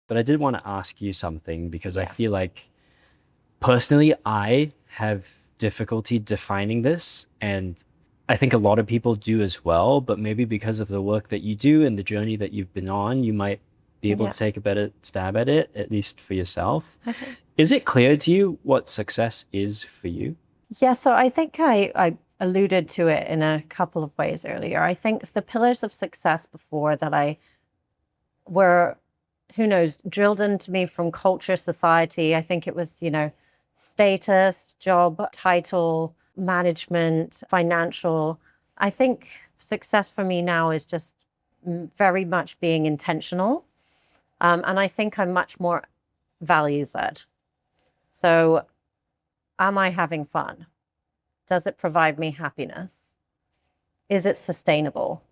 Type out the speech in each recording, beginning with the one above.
But I did want to ask you something because I feel like personally, I have difficulty defining this, and I think a lot of people do as well, but maybe because of the work that you do and the journey that you've been on, you might be able Yeah. to take a better stab at it, at least for yourself. Okay. Is it clear to you what success is for you? Yeah, so I think I alluded to it in a couple of ways earlier. I think the pillars of success before that I were, who knows, drilled into me from culture, society. I think it was, status, job, title, management, financial. I think success for me now is just very much being intentional. And I think I'm much more values led. So, am I having fun? Does it provide me happiness? Is it sustainable?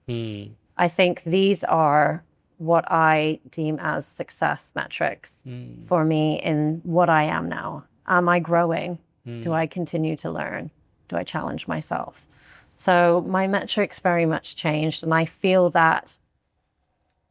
Hmm. I think these are what I deem as success metrics for me in what I am now. Am I growing? Do I continue to learn? Do I challenge myself? So my metrics very much changed, and I feel that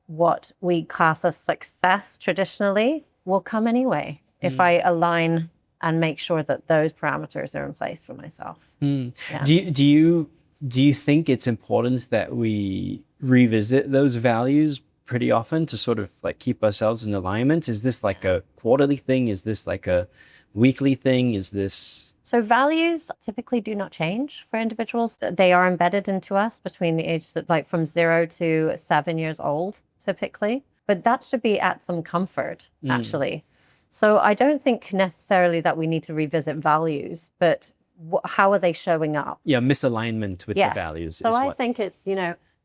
what we class as success traditionally will come anyway if I align and make sure that those parameters are in place for myself. Yeah. Do you think it's important that we revisit those values pretty often to sort of like keep ourselves in alignment? Is this like a quarterly thing? Is this like a weekly thing? Is this... So values typically do not change for individuals. They are embedded into us between the ages of like from 0 to 7 years old, typically. But that should be at some comfort, actually. So I don't think necessarily that we need to revisit values, but how are they showing up? Yeah, misalignment with the Yes. values So is I what... think it's,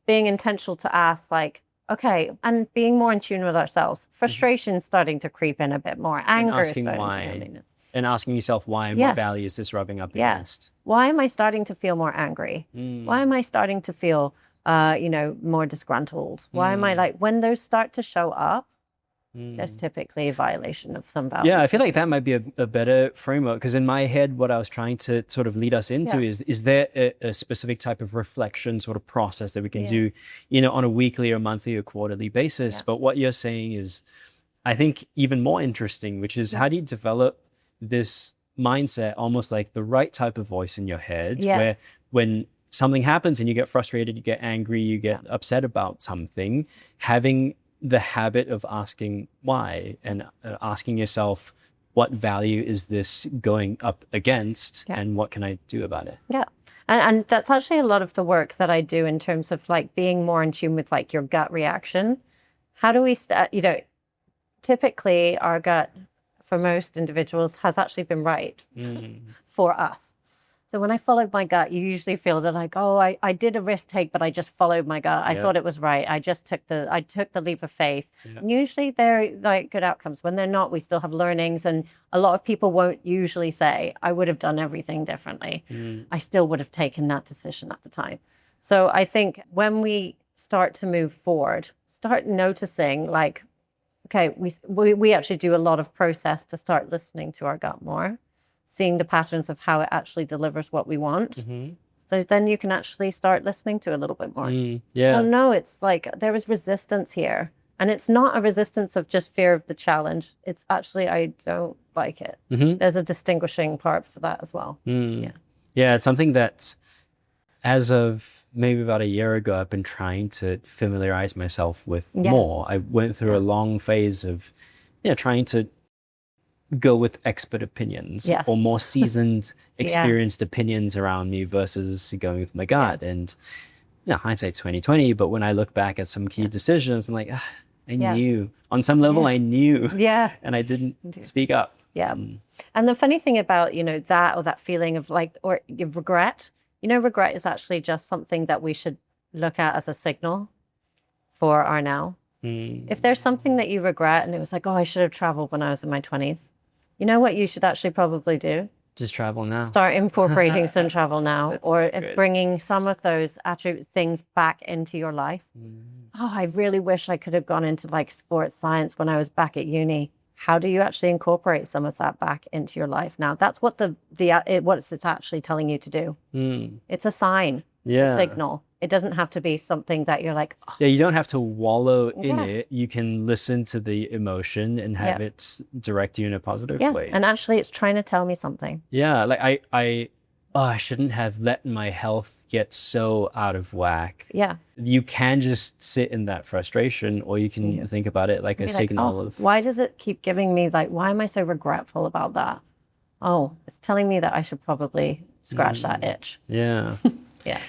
being intentional to ask like, okay, and being more in tune with ourselves. Frustration starting to creep in a bit more. And Anger is asking starting to why. come in. And asking yourself why and what Yes. value is this rubbing up Yes. against? Why am I starting to feel more angry? Why am I starting to feel, more disgruntled? Why am I like, when those start to show up, there's typically a violation of some values. Yeah, I feel like that might be a better framework, because in my head, what I was trying to sort of lead us into is there a specific type of reflection sort of process that we can do, on a weekly or monthly or quarterly basis? But what you're saying is, I think, even more interesting, which is how do you develop this mindset, almost like the right type of voice in your head, where when something happens and you get frustrated, you get angry, you get upset about something, having the habit of asking why and asking yourself, what value is this going up against and what can I do about it? Yeah. And that's actually a lot of the work that I do in terms of like being more in tune with like your gut reaction. How do we, typically our gut for most individuals has actually been right for us. So when I followed my gut, you usually feel that like, oh, I did a risk take, but I just followed my gut. I thought it was right. I took the leap of faith. And usually they're like good outcomes. When they're not, we still have learnings. And a lot of people won't usually say, I would have done everything differently. I still would have taken that decision at the time. So I think when we start to move forward, start noticing like, okay, we actually do a lot of process to start listening to our gut more, seeing the patterns of how it actually delivers what we want. So then you can actually start listening to a little bit more. Oh no, it's like there is resistance here. And it's not a resistance of just fear of the challenge. It's actually, I don't like it. There's a distinguishing part to that as well. Yeah, it's something that as of maybe about a year ago, I've been trying to familiarize myself with more. I went through a long phase of, trying to go with expert opinions or more seasoned, experienced opinions around me versus going with my gut. And hindsight's 2020. But when I look back at some key decisions, I'm like, I knew on some level, I knew, and I didn't speak up. And the funny thing about, that or that feeling of like, or regret, regret is actually just something that we should look at as a signal for our now. If there's something that you regret and it was like, oh, I should have traveled when I was in my 20s, you know what you should actually probably do? Just travel now. Start incorporating some travel now, or bringing some of those attribute things back into your life. Oh, I really wish I could have gone into like sports science when I was back at uni. How do you actually incorporate some of that back into your life now? That's what what it's actually telling you to do. It's a sign. Yeah. signal. It doesn't have to be something that you're like, oh, Yeah, you don't have to wallow in Yeah. it. You can listen to the emotion and have Yeah. it direct you in a positive yeah. way. And actually, it's trying to tell me something. Yeah, like I shouldn't have let my health get so out of whack. Yeah. You can just sit in that frustration, or you can think about it like a Be like, signal oh, of, why does it keep giving me like, why am I so regretful about that? Oh, it's telling me that I should probably scratch that itch. yeah. Yeah.